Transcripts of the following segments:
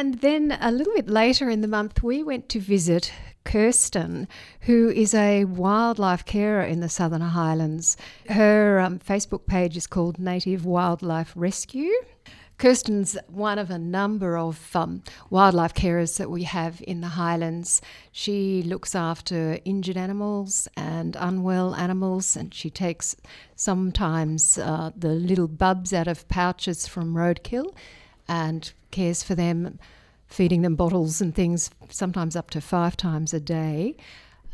And then a little bit later in the month, we went to visit Kerstin, who is a wildlife carer in the Southern Highlands. Her Facebook page is called Native Wildlife Rescue. Kerstin's one of a number of wildlife carers that we have in the Highlands. She looks after injured animals and unwell animals, and she takes sometimes the little bubs out of pouches from roadkill and cares for them, feeding them bottles and things, sometimes up to 5 times a day,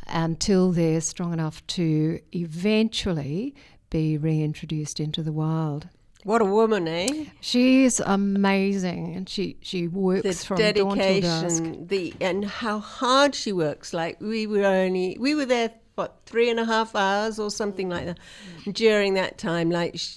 until they're strong enough to eventually be reintroduced into the wild. What a woman, eh? She is amazing, and she works from dawn till dusk. And how hard she works. Like we were there, 3.5 hours or something like that. During that time,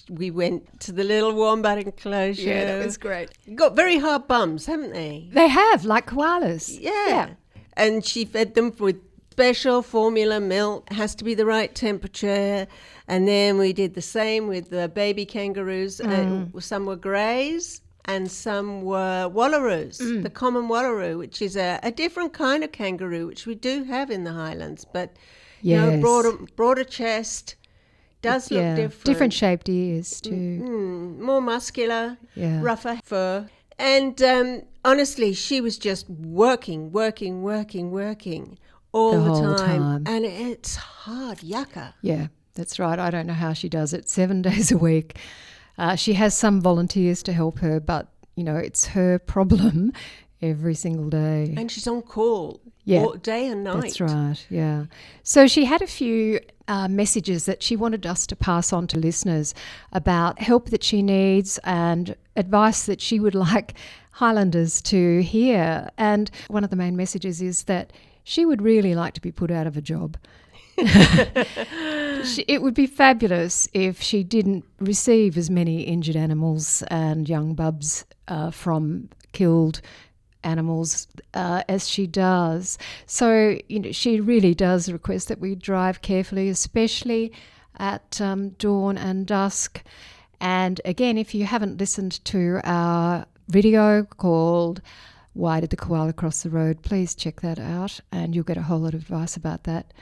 we went to the little wombat enclosure. Yeah, that was great. Got very hard bums, haven't they? They have, like koalas. Yeah. And she fed them with special formula milk, has to be the right temperature. And then we did the same with the baby kangaroos. Some were greys and some were wallaroos, the common wallaroo, which is a different kind of kangaroo, which we do have in the Highlands. But, yes, broader chest, does look different. Different shaped ears too. More muscular, rougher fur. And honestly, she was just working all the whole time. And it's hard, yucca. Yeah, that's right. I don't know how she does it 7 days a week. She has some volunteers to help her, but, it's her problem every single day. And she's on call day and night. That's right, yeah. So she had a few messages that she wanted us to pass on to listeners about help that she needs and advice that she would like Highlanders to hear. And one of the main messages is that she would really like to be put out of a job. It would be fabulous if she didn't receive as many injured animals and young bubs from killed animals as she does. So, she really does request that we drive carefully, especially at dawn and dusk. And again, if you haven't listened to our video called Why Did the Koala Cross the Road, please check that out and you'll get a whole lot of advice about that.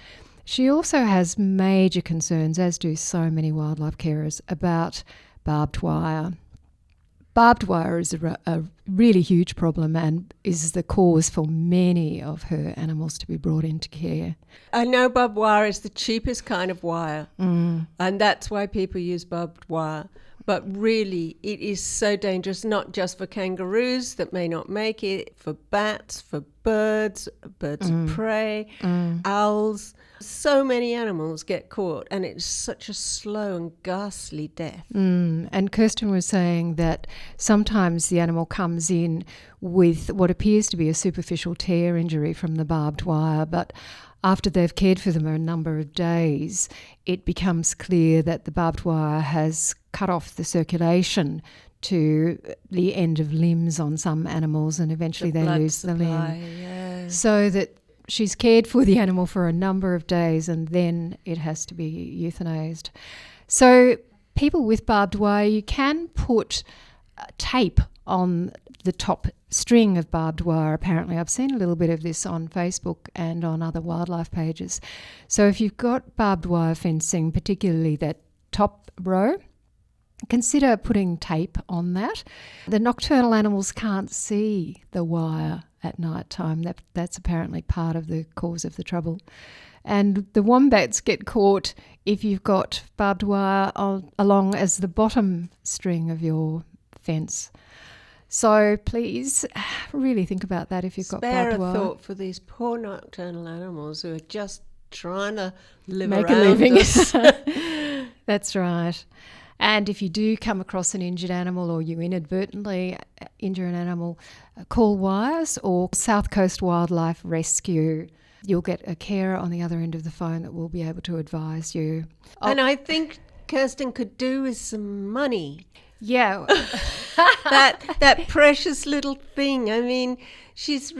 She also has major concerns, as do so many wildlife carers, about barbed wire. Barbed wire is a really huge problem and is the cause for many of her animals to be brought into care. I know barbed wire is the cheapest kind of wire, and that's why people use barbed wire. But really, it is so dangerous, not just for kangaroos that may not make it, for bats, for birds of prey, owls. So many animals get caught, and it's such a slow and ghastly death. And Kerstin was saying that sometimes the animal comes in with what appears to be a superficial tear injury from the barbed wire, but after they've cared for them a number of days, it becomes clear that the barbed wire has cut off the circulation to the end of limbs on some animals, and eventually they lose the limb. Yeah. So that she's cared for the animal for a number of days and then it has to be euthanized. So people with barbed wire, you can put tape on the top string of barbed wire, apparently. I've seen a little bit of this on Facebook and on other wildlife pages. So if you've got barbed wire fencing, particularly that top row, consider putting tape on that. The nocturnal animals can't see the wire at night time. That's apparently part of the cause of the trouble. And the wombats get caught if you've got barbed wire along as the bottom string of your fence. So please really think about that if you've got barbed wire. Spare a thought for these poor nocturnal animals who are just trying to make a living. That's right. And if you do come across an injured animal or you inadvertently injure an animal, call Wires or South Coast Wildlife Rescue. You'll get a carer on the other end of the phone that will be able to advise you. And I think Kerstin could do with some money. Yeah. that precious little thing. I mean, she's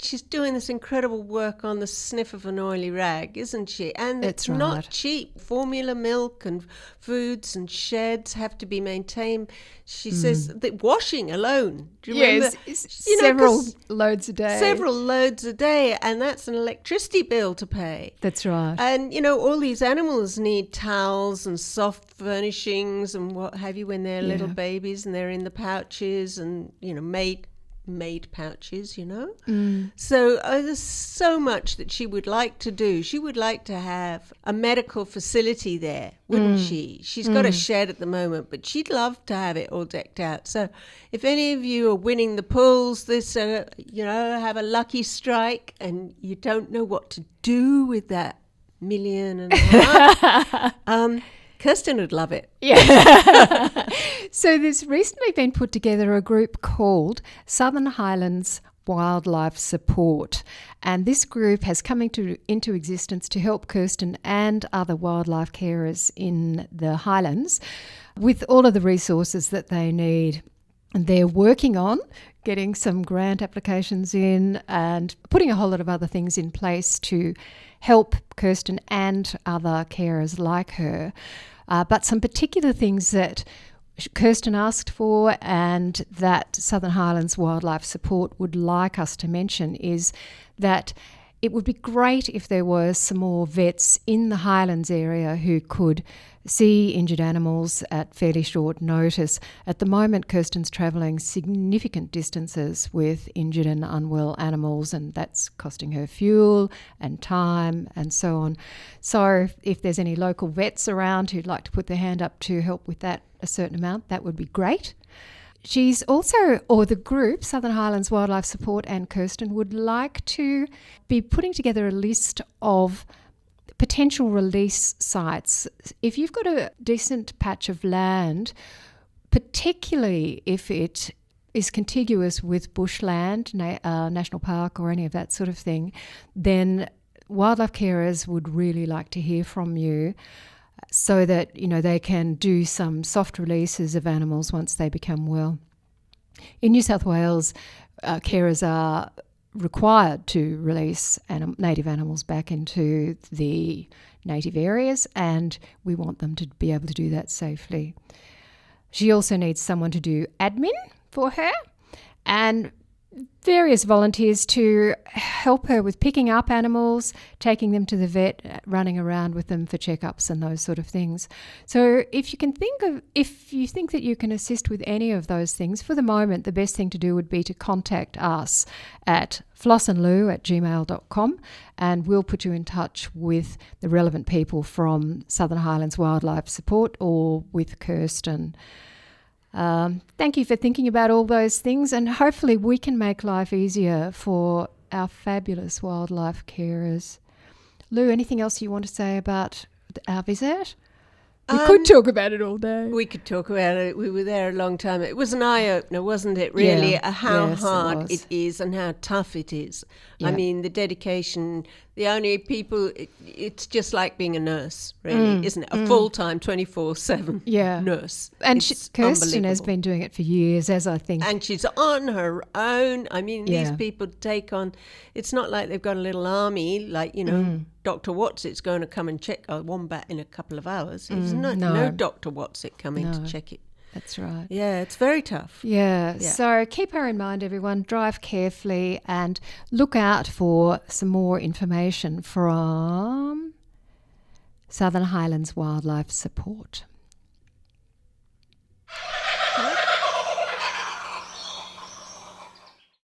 she's doing this incredible work on the sniff of an oily rag, isn't she? And it's not cheap. Formula milk and foods and sheds have to be maintained. She says that washing alone, do you remember? Several loads a day. Several loads a day, and that's an electricity bill to pay. That's right. And, all these animals need towels and soft furnishings and what have you when they're little babies and they're in the pouches and, made pouches, So there's so much that she would like to do. She would like to have a medical facility there, wouldn't she? She's got a shed at the moment, but she'd love to have it all decked out. So if any of you are winning the pools this, have a lucky strike and you don't know what to do with that $1.5 million, Kerstin would love it. Yeah. So there's recently been put together a group called Southern Highlands Wildlife Support. And this group has come into existence to help Kerstin and other wildlife carers in the Highlands with all of the resources that they need. And they're working on getting some grant applications in and putting a whole lot of other things in place to help Kerstin and other carers like her. But some particular things that Kerstin asked for and that Southern Highlands Wildlife Support would like us to mention is that it would be great if there were some more vets in the Highlands area who could see injured animals at fairly short notice. At the moment, Kerstin's travelling significant distances with injured and unwell animals, and that's costing her fuel and time and so on. So if there's any local vets around who'd like to put their hand up to help with that, a certain amount, that would be great. She's also, or the group, Southern Highlands Wildlife Support and Kerstin, would like to be putting together a list of potential release sites. If you've got a decent patch of land, particularly if it is contiguous with bushland, national park or any of that sort of thing, then wildlife carers would really like to hear from you so that, they can do some soft releases of animals once they become well. In New South Wales, carers are required to release native animals back into the native areas, and we want them to be able to do that safely. She also needs someone to do admin for her and various volunteers to help her with picking up animals, taking them to the vet, running around with them for checkups and those sort of things. So if you think that you can assist with any of those things, for the moment, the best thing to do would be to contact us at flossandlou@gmail.com, and we'll put you in touch with the relevant people from Southern Highlands Wildlife Support or with Kerstin. Thank you for thinking about all those things, and hopefully we can make life easier for our fabulous wildlife carers. Lou, anything else you want to say about our visit? We could talk about it all day. We could talk about it. We were there a long time. It was an eye-opener, wasn't it, really, how hard it is and how tough it is. Yeah. I mean, the dedication, the only people, it's just like being a nurse, really, isn't it? A full-time, 24/7 nurse. And Kerstin has been doing it for years, as I think. And she's on her own. I mean, these people take on, it's not like they've got a little army, like, Dr. Watsit's going to come and check a wombat in a couple of hours. There's no Dr. Watsit coming to check it. That's right. Yeah, it's very tough. Yeah, so keep her in mind, everyone. Drive carefully and look out for some more information from Southern Highlands Wildlife Support.